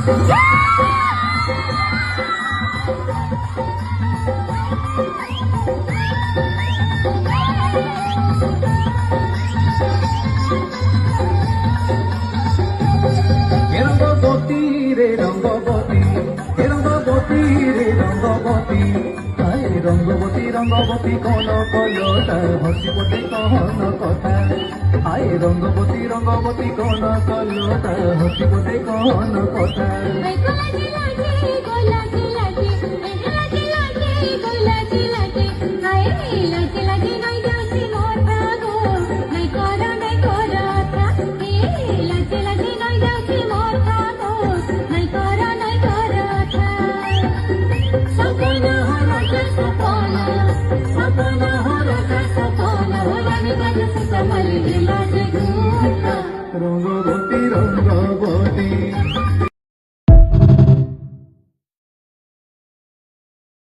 রঙ্গবতী রে রঙ্গবতী, রঙ্গবতী রে রঙ্গবতী, রঙ্গবতী রঙ্গবতী কোন কলতা হসি পটে কহন কথা। আয় রঙ্গবতী রঙ্গবতী কোন কলতা হসি পটে কহন কথা। রঙ্গবতী রঙ্গবতী